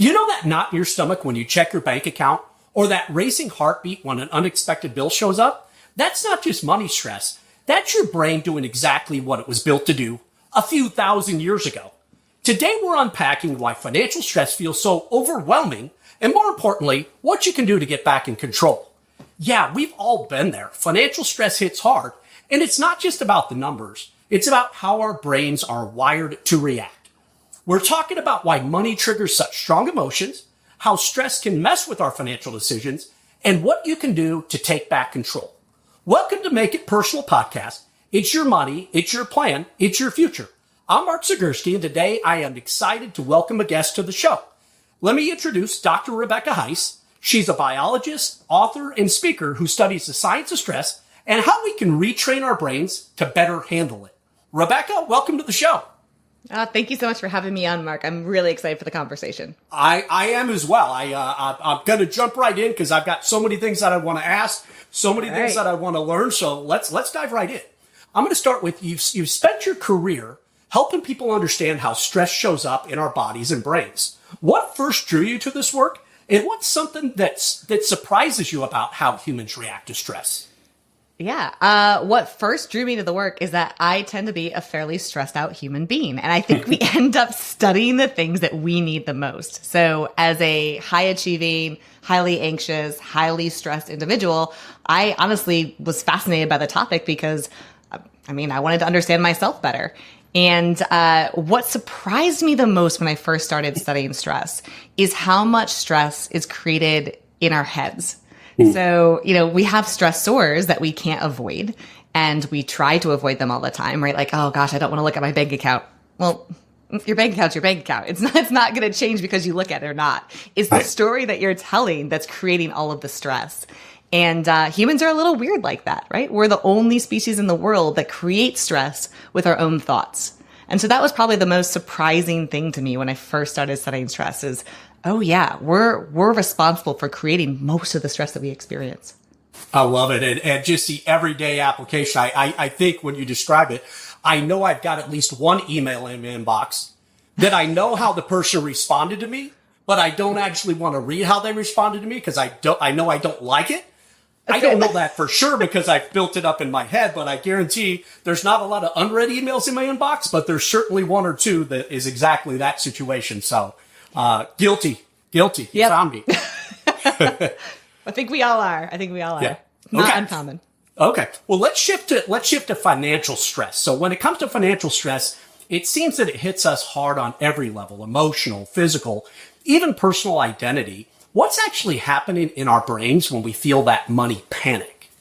You know that knot in your stomach when you check your bank account, or that racing heartbeat when an unexpected bill shows up? That's not just money stress. That's your brain doing exactly what it was built to do a few thousand years ago. Today we're unpacking why financial stress feels so overwhelming, and more importantly, what you can do to get back in control. Yeah, we've all been there. Financial stress hits hard, and it's not just about the numbers. It's about how our brains are wired to react. We're talking about why money triggers such strong emotions, how stress can mess with our financial decisions, and what you can do to take back control. Welcome to Make It Personal Podcast. It's your money, it's your plan, it's your future. I'm Mark Zagurski, and today I am excited to welcome a guest to the show. Let me introduce Dr. Rebecca Heiss. She's a biologist, author, and speaker who studies the science of stress and how we can retrain our brains to better handle it. Rebecca, welcome to the show. Thank you so much for having me on, Mark. I'm really excited for the conversation. I am as well. I'm going to jump right in because I've got so many things that I want to ask, so many things that I want to learn. So let's dive right in. I'm going to start with you've spent your career helping people understand how stress shows up in our bodies and brains. What first drew you to this work, and what's something that surprises you about how humans react to stress? Yeah. What first drew me to the work is that I tend to be a fairly stressed out human being. And I think we end up studying the things that we need the most. So as a high achieving, highly anxious, highly stressed individual, I honestly was fascinated by the topic because, I wanted to understand myself better. And what surprised me the most when I first started studying stress is how much stress is created in our heads. So, we have stressors that we can't avoid, and we try to avoid them all the time, right? Like, oh gosh, I don't want to look at my bank account. Well, your bank account's your bank account. It's not going to change because you look at it or not. It's the story that you're telling that's creating all of the stress. And humans are a little weird like that, right? We're the only species in the world that creates stress with our own thoughts. And so that was probably the most surprising thing to me when I first started studying stress is, oh yeah, we're responsible for creating most of the stress that we experience. I love it. And just the everyday application. I think when you describe it, I know I've got at least one email in my inbox that I know how the person responded to me, but I don't actually want to read how they responded to me because I know I don't like it. I don't know that for sure because I've built it up in my head, but I guarantee there's not a lot of unread emails in my inbox, but there's certainly one or two that is exactly that situation. So, guilty. Yep. You found me. I think we all are. Yeah. Not uncommon. Okay. Well, let's shift to financial stress. So when it comes to financial stress, it seems that it hits us hard on every level, emotional, physical, even personal identity. What's actually happening in our brains when we feel that money panic?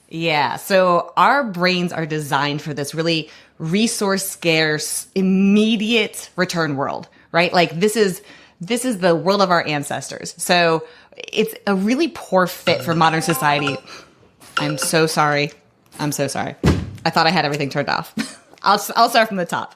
Yeah. So our brains are designed for this really resource scarce, immediate return world, right? Like this is the world of our ancestors. So it's a really poor fit for modern society. I'm so sorry. I thought I had everything turned off. I'll start from the top.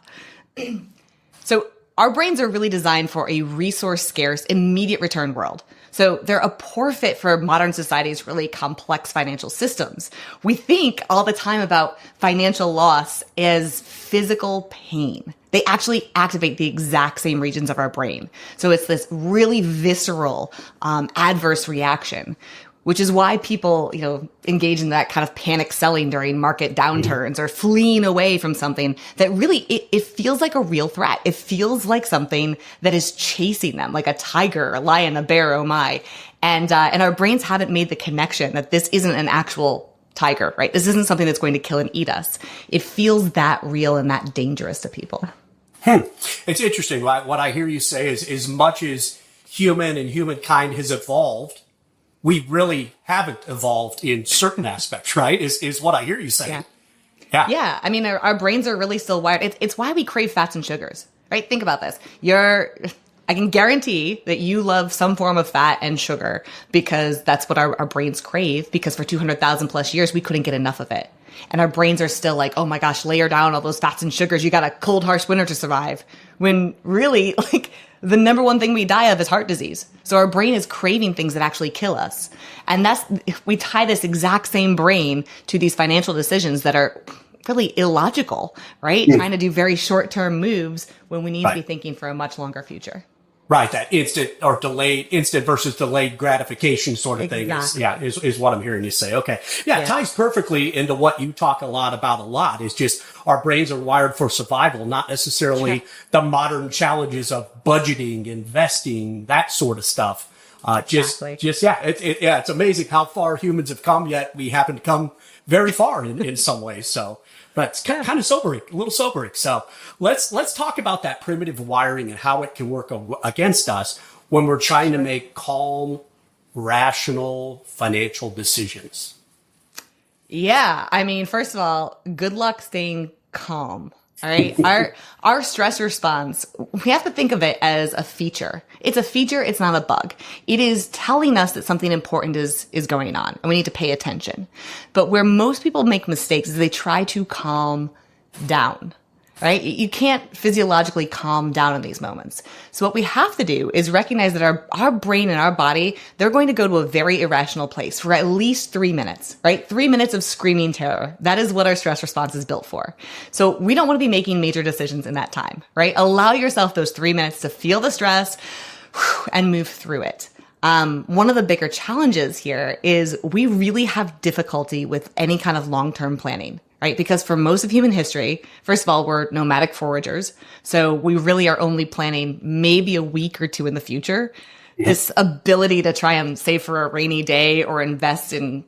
So our brains are really designed for a resource scarce, immediate return world. So they're a poor fit for modern society's really complex financial systems. We think all the time about financial loss as physical pain. They actually activate the exact same regions of our brain. So it's this really visceral, adverse reaction, which is why people, engage in that kind of panic selling during market downturns or fleeing away from something that really, it feels like a real threat. It feels like something that is chasing them, like a tiger, a lion, a bear, oh my. And our brains haven't made the connection that this isn't an actual tiger, right? This isn't something that's going to kill and eat us. It feels that real and that dangerous to people. It's interesting. What I hear you say is as much as human and humankind has evolved, we really haven't evolved in certain aspects, right? Is what I hear you saying. Yeah. Our brains are really still wired. It's why we crave fats and sugars, right? Think about this. I can guarantee that you love some form of fat and sugar because that's what our brains crave, because for 200,000 plus years, we couldn't get enough of it. And our brains are still like, oh my gosh, layer down all those fats and sugars. You got a cold, harsh winter to survive. When really, the number one thing we die of is heart disease. So our brain is craving things that actually kill us. And we tie this exact same brain to these financial decisions that are really illogical, right? Trying to do very short-term moves when we need to be thinking for a much longer future. Right, that instant versus delayed gratification sort of thing is what I'm hearing you say. Okay. Yeah, it ties perfectly into what you talk a lot is just our brains are wired for survival, not necessarily the modern challenges of budgeting, investing, that sort of stuff. It's amazing how far humans have come, yet we happen to come very far in some ways. So, but it's kind of sobering, a little sobering. So let's talk about that primitive wiring and how it can work against us when we're trying to make calm, rational financial decisions. Yeah. I mean, first of all, good luck staying calm. All right. Our stress response, we have to think of it as a feature. It's a feature. It's not a bug. It is telling us that something important is going on and we need to pay attention. But where most people make mistakes is they try to calm down. Right? You can't physiologically calm down in these moments. So what we have to do is recognize that our brain and our body, they're going to go to a very irrational place for at least 3 minutes, right? 3 minutes of screaming terror. That is what our stress response is built for. So we don't want to be making major decisions in that time, right? Allow yourself those 3 minutes to feel the stress and move through it. One of the bigger challenges here is we really have difficulty with any kind of long-term planning. Right? Because for most of human history, first of all, we're nomadic foragers. So we really are only planning maybe a week or two in the future. Yeah. This ability to try and save for a rainy day or invest in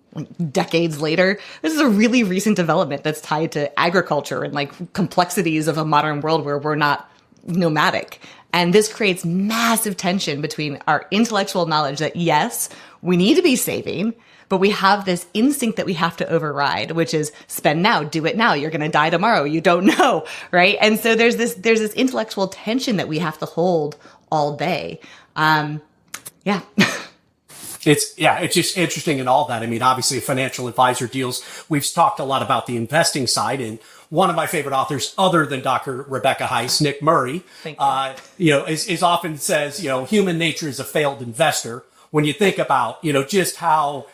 decades later. This is a really recent development that's tied to agriculture and complexities of a modern world where we're not nomadic. And this creates massive tension between our intellectual knowledge that yes, we need to be saving, but we have this instinct that we have to override, which is spend now, do it now. You're going to die tomorrow. You don't know. Right. And so there's this intellectual tension that we have to hold all day. It's just interesting in all that. I mean, obviously a financial advisor deals, we've talked a lot about the investing side, and one of my favorite authors other than Dr. Rebecca Heiss, Nick Murray, is often says, human nature is a failed investor. When you think about, just how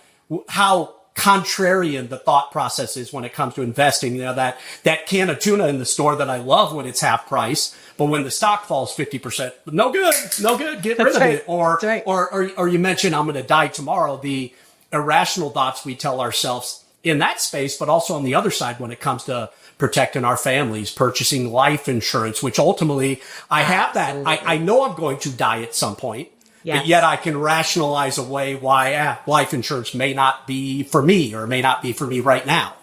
contrarian the thought process is when it comes to investing. That can of tuna in the store that I love when it's half price, but when the stock falls 50%, no good, get rid of it. Or you mentioned I'm going to die tomorrow. The irrational thoughts we tell ourselves in that space, but also on the other side when it comes to protecting our families, purchasing life insurance, which ultimately I have that. I know I'm going to die at some point. Yes. But yet I can rationalize away why life insurance may not be for me or may not be for me right now.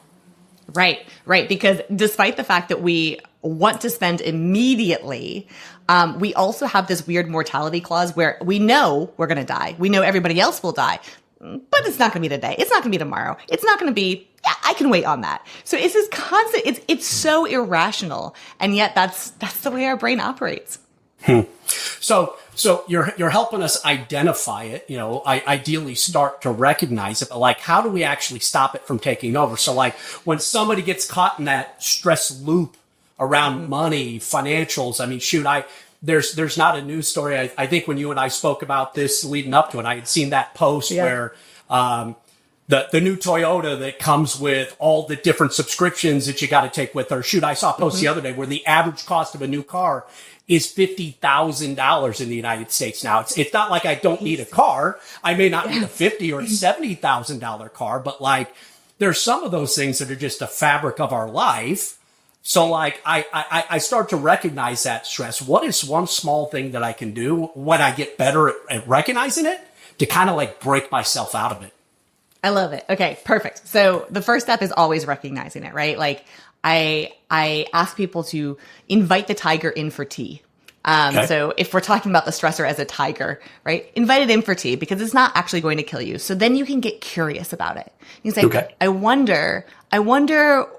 Right. Because despite the fact that we want to spend immediately, we also have this weird mortality clause where we know we're going to die. We know everybody else will die, but it's not going to be today. It's not going to be tomorrow. It's not going to be, I can wait on that. So it's this constant, it's so irrational. And yet that's the way our brain operates. So you're helping us identify it, ideally start to recognize it, but how do we actually stop it from taking over? So when somebody gets caught in that stress loop around money, financials, I mean, there's not a news story. I think when you and I spoke about this leading up to it, I had seen that post where, the new Toyota that comes with all the different subscriptions that you got to take with her. I saw a post the other day where the average cost of a new car is $50,000 in the United States now. It's not like I don't need a car. I may not need a $50,000 or $70,000 car, but there's some of those things that are just a fabric of our life. So I start to recognize that stress. What is one small thing that I can do when I get better at recognizing it to kind of break myself out of it? I love it. Okay, perfect. So the first step is always recognizing it, right? I ask people to invite the tiger in for tea. Okay. So if we're talking about the stressor as a tiger, right, invite it in for tea because it's not actually going to kill you. So then you can get curious about it. You can say, I wonder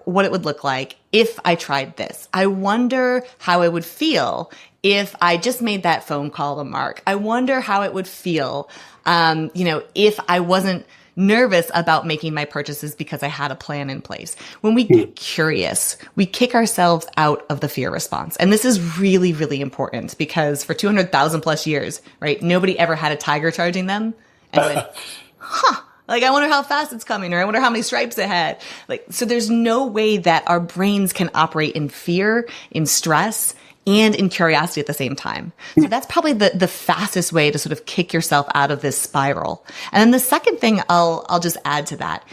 what it would look like if I tried this. I wonder how it would feel if I just made that phone call to Mark. I wonder how it would feel, if I wasn't nervous about making my purchases because I had a plan in place. When we get curious, we kick ourselves out of the fear response. And this is really, really important because for 200,000 plus years, right, nobody ever had a tiger charging them and went, I wonder how fast it's coming, or I wonder how many stripes it had. So there's no way that our brains can operate in fear, in stress, and in curiosity at the same time. So that's probably the fastest way to sort of kick yourself out of this spiral. And then the second thing I'll just add to that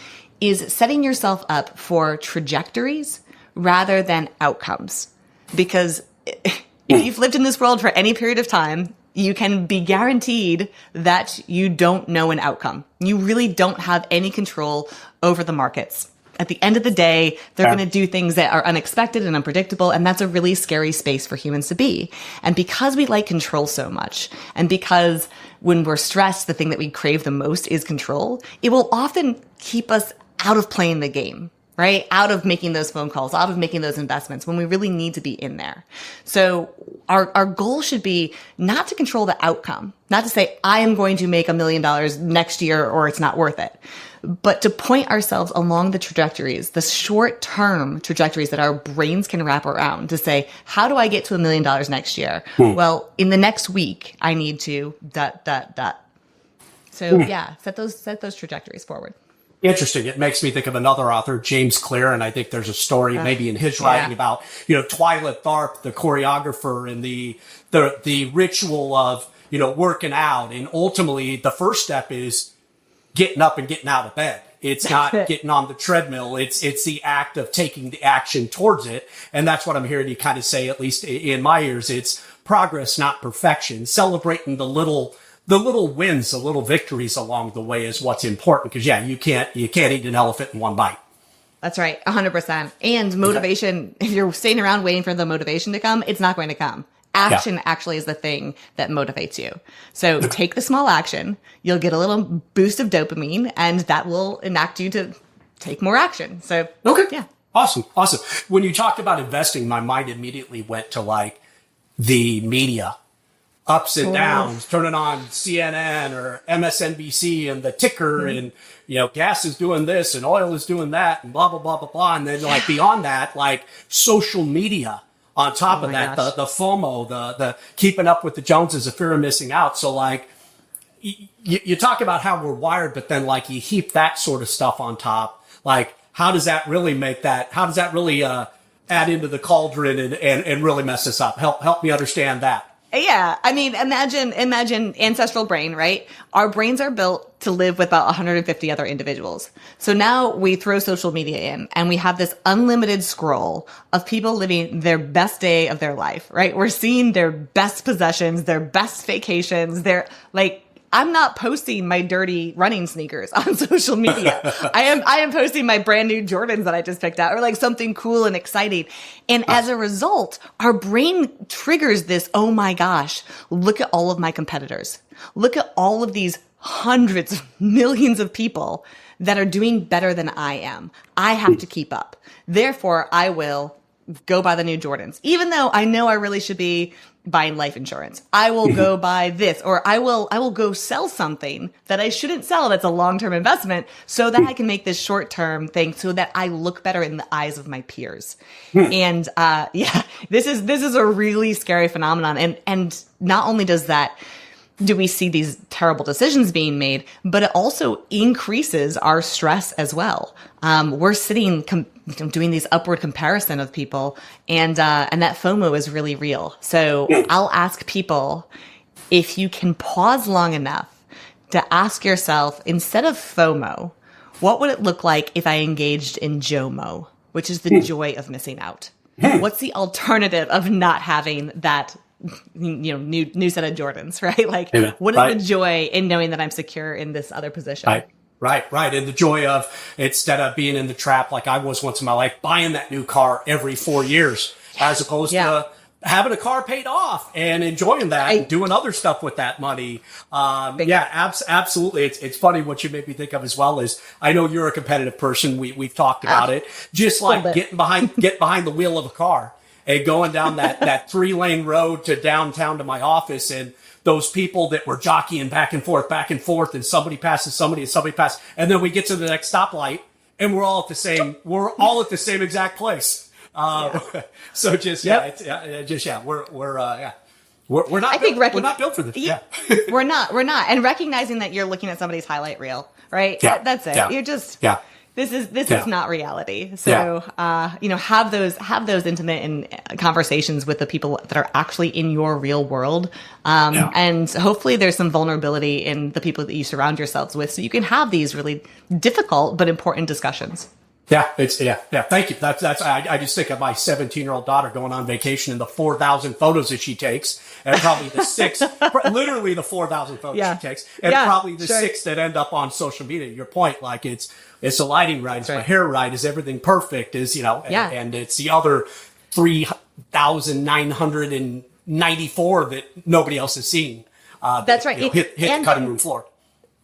is setting yourself up for trajectories rather than outcomes. Because if you've lived in this world for any period of time, you can be guaranteed that you don't know an outcome. You really don't have any control over the markets. At the end of the day, they're going to do things that are unexpected and unpredictable, and that's a really scary space for humans to be. And because we like control so much, and because when we're stressed, the thing that we crave the most is control, it will often keep us out of playing the game, right? Out of making those phone calls, out of making those investments when we really need to be in there. So our goal should be not to control the outcome, not to say, I am going to make $1 million next year or it's not worth it, but to point ourselves along the trajectories, the short-term trajectories that our brains can wrap around to say, how do I get to $1 million next year? Well, in the next week, I need to ... So yeah, set those trajectories forward. Interesting. It makes me think of another author, James Clear, and I think there's a story maybe in his writing about, Twyla Tharp, the choreographer, and the ritual of, working out. And ultimately, the first step is getting up and getting out of bed. It's not getting on the treadmill. It's the act of taking the action towards it. And that's what I'm hearing you kind of say, at least in my ears. It's progress, not perfection. Celebrating the little wins, the little victories along the way is what's important. Because you can't eat an elephant in one bite. That's right. 100%. And motivation, if you're staying around waiting for the motivation to come, it's not going to come. Action actually is the thing that motivates you. So take the small action. You'll get a little boost of dopamine, and that will enact you to take more action. So, yeah. Awesome. When you talked about investing, my mind immediately went to the media. Ups and downs, turning on CNN or MSNBC and the ticker and, gas is doing this and oil is doing that and blah, blah, blah, blah, blah. And then beyond that, social media on top of that, the FOMO, the keeping up with the Joneses, the fear of missing out. So you talk about how we're wired, but then you heap that sort of stuff on top. How does that really add into the cauldron and really mess us up? Help me understand that. Yeah. I mean, imagine ancestral brain, right? Our brains are built to live with about 150 other individuals. So now we throw social media in and we have this unlimited scroll of people living their best day of their life, right? We're seeing their best possessions, their best vacations. I'm not posting my dirty running sneakers on social media. I am posting my brand new Jordans that I just picked out, or something cool and exciting. And as a result, our brain triggers this, oh my gosh, look at all of my competitors. Look at all of these hundreds of millions of people that are doing better than I am. I have to keep up. Therefore, I will go buy the new Jordans, even though I know I really should be buying life insurance. I will go buy this, or I will go sell something that I shouldn't sell. That's a long-term investment so that I can make this short-term thing so that I look better in the eyes of my peers. And, this is a really scary phenomenon. And not only do we see these terrible decisions being made, but it also increases our stress as well. We're sitting doing these upward comparison of people, and that FOMO is really real. So I'll ask people if you can pause long enough to ask yourself, instead of FOMO, what would it look like if I engaged in JOMO, which is the joy of missing out? What's the alternative of not having that new set of Jordans, right? What is the joy in knowing that I'm secure in this other position? Right. And the joy of, instead of being in the trap like I was once in my life, buying that new car every 4 years, as opposed to having a car paid off and enjoying that and doing other stuff with that money. Absolutely. It's funny what you made me think of as well is, I know you're a competitive person. We've talked about it. Just getting behind the wheel of a car and going down that 3-lane road to downtown to my office, and those people that were jockeying back and forth, and somebody passes somebody and somebody passes. And then we get to the next stoplight and we're all at the same exact place. So we're not built for this. Yeah. We're not. And recognizing that you're looking at somebody's highlight reel, right? Yeah. That's it. Yeah. You're just, this is not reality. So, have those intimate and conversations with the people that are actually in your real world. And hopefully there's some vulnerability in the people that you surround yourselves with, so you can have these really difficult but important discussions. Yeah, Thank you. I just think of my 17-year-old daughter going on vacation and the 4,000 photos that she takes, and probably literally the 4,000 photos she takes, and probably the 6 that end up on social media. Your point, like it's a lighting right, it's my hair right, is everything perfect, and it's the other 3,994 that nobody else has seen. That's right. Hit the cutting room floor.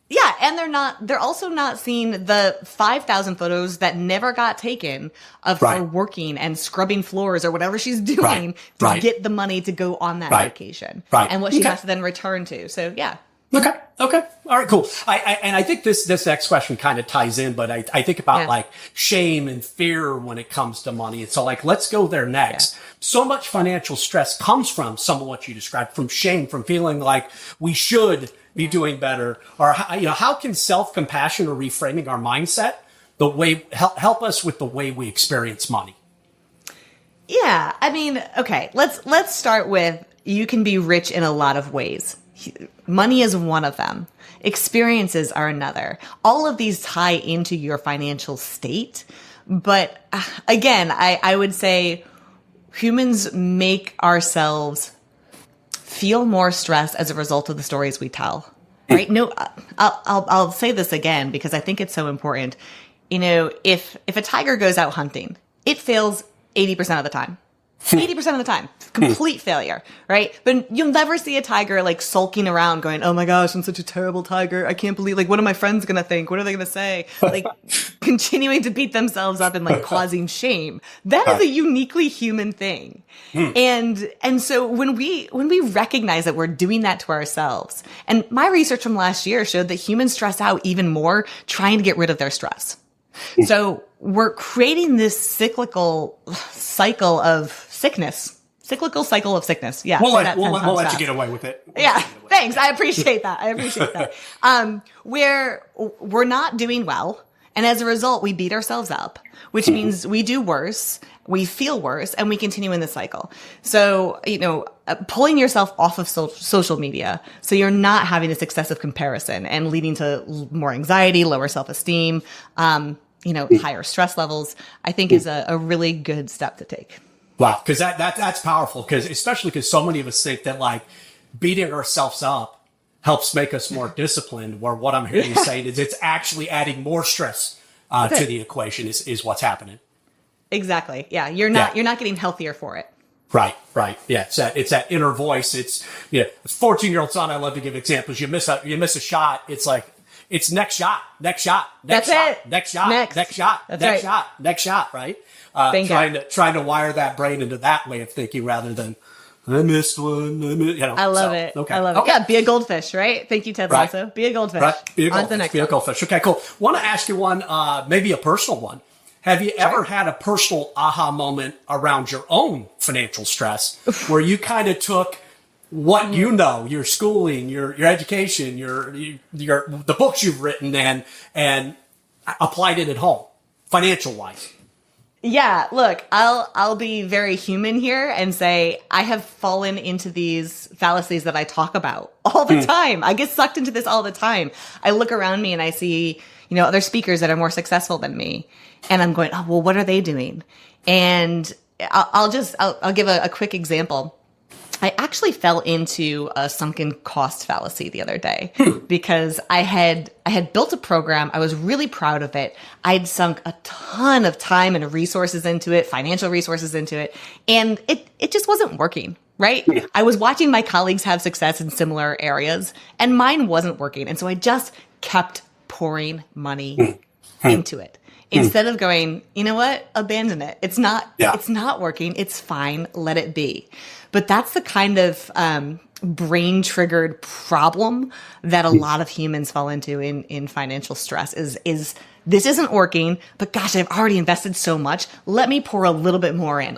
Yeah, and they're also not seeing the 5,000 photos that never got taken of her working and scrubbing floors or whatever she's doing to get the money to go on that vacation. And what she has to then return to. So, yeah. Okay. All right, cool. I think this next question kind of ties in, but I think about like shame and fear when it comes to money. And so let's go there next. Yeah. So much financial stress comes from some of what you described, from shame, from feeling like we should be doing better, or how can self-compassion or reframing our mindset help us with the way we experience money? Yeah, I mean, okay, let's start with, you can be rich in a lot of ways. Money is one of them. Experiences are another. All of these tie into your financial state. But again, I would say humans make ourselves feel more stress as a result of the stories we tell, right? No, I'll say this again because I think it's so important. If a tiger goes out hunting, it fails 80% of the time. 80% of the time, complete failure, right? But you'll never see a tiger like sulking around going, oh my gosh, I'm such a terrible tiger. I can't believe, what are my friends going to think? What are they going to say? Like continuing to beat themselves up and causing shame. That is a uniquely human thing. And so when we recognize that we're doing that to ourselves, and my research from last year showed that humans stress out even more trying to get rid of their stress. So we're creating this cyclical cycle of sickness. Yeah. We'll let you get away with it. Thanks. I appreciate that. Where we're not doing well. And as a result, we beat ourselves up, which means we do worse, we feel worse, and we continue in the cycle. So, pulling yourself off of social media so you're not having this excessive comparison and leading to more anxiety, lower self-esteem, higher stress levels, I think is a really good step to take. Wow. Cause that's powerful. Especially because so many of us think that beating ourselves up helps make us more disciplined, where what I'm hearing you saying is it's actually adding more stress to the equation is what's happening. Exactly. Yeah. You're not getting healthier for it. Right. Yeah. It's that inner voice. It's 14-year-old son. I love to give examples. You miss a shot. It's like, it's next shot. Right? Trying to wire that brain into that way of thinking rather than I missed one. I love it. Okay. I love it. Yeah. Be a goldfish, right? Thank you, Ted Lasso. Be a goldfish. Right. Be a goldfish. Okay, cool. Want to ask you one, maybe a personal one. Have you ever had a personal aha moment around your own financial stress where you kind of took what your schooling, your education, the books you've written and applied it at home, financial wise? Yeah, look, I'll be very human here and say I have fallen into these fallacies that I talk about all the time. I get sucked into this all the time. I look around me and I see, other speakers that are more successful than me. And I'm going, oh, well, what are they doing? And I'll give a quick example. I actually fell into a sunken cost fallacy the other day because I had built a program. I was really proud of it. I'd sunk a ton of time and resources into it, financial resources into it, and it just wasn't working, right? I was watching my colleagues have success in similar areas and mine wasn't working. And so I just kept pouring money into it. Instead of going, you know what, abandon it. It's not working. It's fine. Let it be. But that's the kind of brain triggered problem that a lot of humans fall into in financial stress is this isn't working, but gosh, I've already invested so much. Let me pour a little bit more in,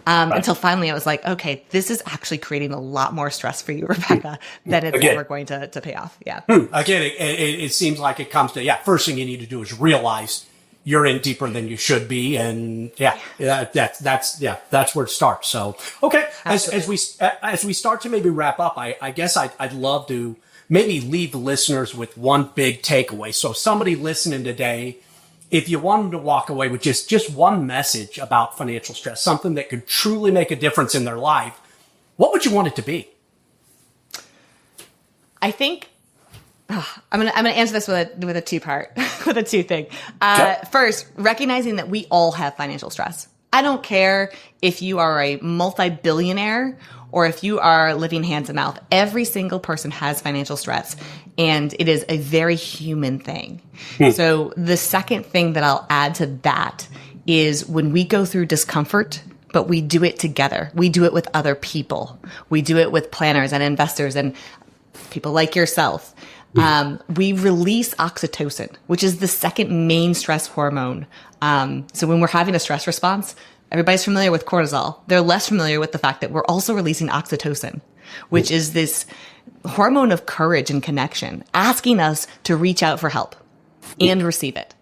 until finally I was like, okay, this is actually creating a lot more stress for you, Rebecca, than it's ever going to pay off. Yeah. Again, it seems like it comes to, first thing you need to do is realize you're in deeper than you should be. And that's where it starts. So, okay. As we start to maybe wrap up, I guess I'd love to maybe leave the listeners with one big takeaway. So somebody listening today, if you wanted to walk away with just one message about financial stress, something that could truly make a difference in their life, what would you want it to be? I think I'm gonna answer this with a two-part, with a two-thing. First, recognizing that we all have financial stress. I don't care if you are a multi-billionaire or if you are living hand to mouth. Every single person has financial stress, and it is a very human thing. So the second thing that I'll add to that is when we go through discomfort, but we do it together. We do it with other people. We do it with planners and investors and people like yourself. We release oxytocin, which is the second main stress hormone. So when we're having a stress response, everybody's familiar with cortisol. They're less familiar with the fact that we're also releasing oxytocin, which is this hormone of courage and connection, asking us to reach out for help and receive it.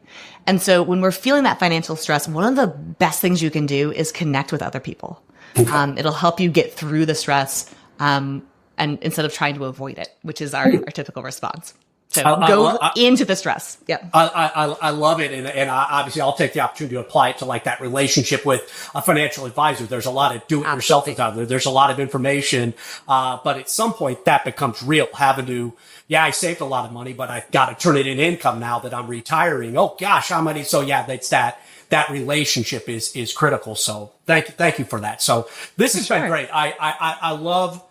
And so when we're feeling that financial stress, one of the best things you can do is connect with other people. It'll help you get through the stress, and instead of trying to avoid it, which is our typical response. So go into the stress. Yeah. I love it. And obviously I'll take the opportunity to apply it to like that relationship with a financial advisor. There's a lot of do-it-yourselfers out there. There's a lot of information. But at some point that becomes real, having to, I saved a lot of money, but I've got to turn it in income now that I'm retiring. Oh gosh, how many? So that's that relationship is critical. So thank you for that. So this has been great. I love,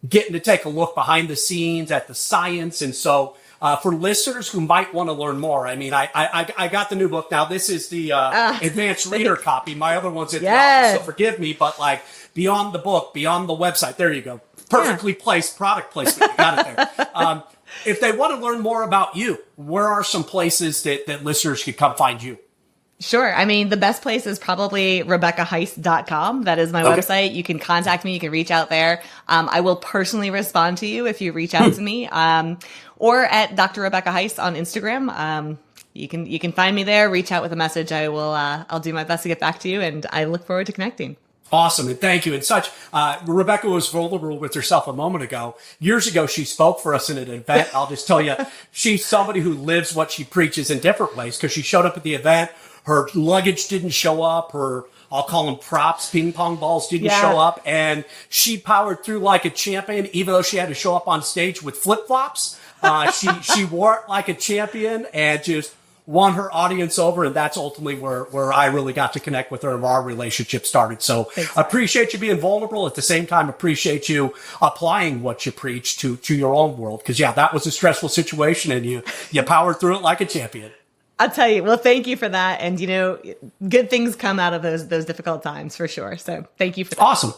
getting to take a look behind the scenes at the science. And so, for listeners who might want to learn more, I mean, I got the new book. Now this is the, advanced reader copy. My other one's at the office, so forgive me, but like beyond the book, beyond the website, there you go. Perfectly placed product placement. You got it there. If they want to learn more about you, where are some places that listeners could come find you? Sure. I mean, the best place is probably RebeccaHeiss.com. That is my website. You can contact me. You can reach out there. I will personally respond to you if you reach out to me. Or at Dr. Rebecca Heiss on Instagram. You can find me there, reach out with a message. I'll do my best to get back to you, and I look forward to connecting. Awesome. And thank you. And Rebecca was vulnerable with herself a moment ago. Years ago, she spoke for us in an event. I'll just tell you, she's somebody who lives what she preaches in different ways, because she showed up at the event. Her luggage didn't show up. I'll call them props, ping pong balls didn't show up. And she powered through like a champion, even though she had to show up on stage with flip flops. She wore it like a champion and just won her audience over. And that's ultimately where I really got to connect with her and our relationship started. So appreciate you being vulnerable. At the same time, appreciate you applying what you preach to your own world. Cause that was a stressful situation and you powered through it like a champion. I'll tell you. Well, thank you for that. And, good things come out of those difficult times for sure. So thank you for that. Awesome.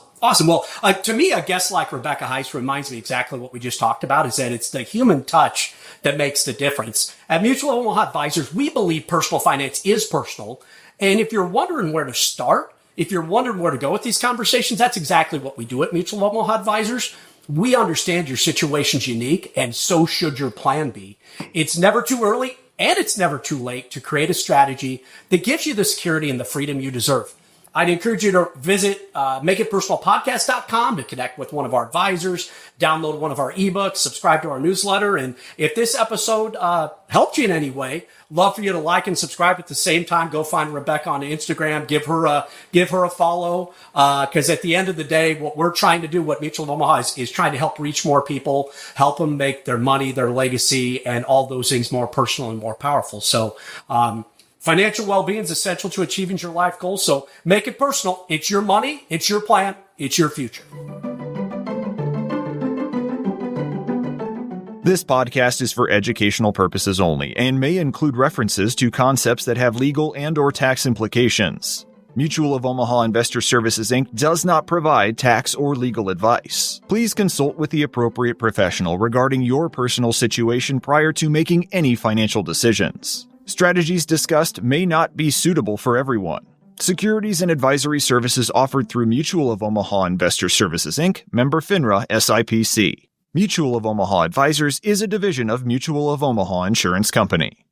Well, to me, a guest like Rebecca Heiss reminds me exactly what we just talked about, is that it's the human touch that makes the difference. At Mutual Omaha Advisors, we believe personal finance is personal. And if you're wondering where to start, if you're wondering where to go with these conversations, that's exactly what we do at Mutual Omaha Advisors. We understand your situation's unique, and so should your plan be. It's never too early. And it's never too late to create a strategy that gives you the security and the freedom you deserve. I'd encourage you to visit makeitpersonalpodcast.com to connect with one of our advisors, download one of our ebooks, subscribe to our newsletter. And if this episode helped you in any way, love for you to like and subscribe at the same time. Go find Rebecca on Instagram, give her a follow. Because at the end of the day, what we're trying to do, what Mutual of Omaha is trying to help reach more people, help them make their money, their legacy, and all those things more personal and more powerful. So, financial well-being is essential to achieving your life goals. So make it personal. It's your money. It's your plan. It's your future. This podcast is for educational purposes only and may include references to concepts that have legal and/or tax implications. Mutual of Omaha Investor Services, Inc. does not provide tax or legal advice. Please consult with the appropriate professional regarding your personal situation prior to making any financial decisions. Strategies discussed may not be suitable for everyone. Securities and advisory services offered through Mutual of Omaha Investor Services, Inc., member FINRA SIPC. Mutual of Omaha Advisors is a division of Mutual of Omaha Insurance Company.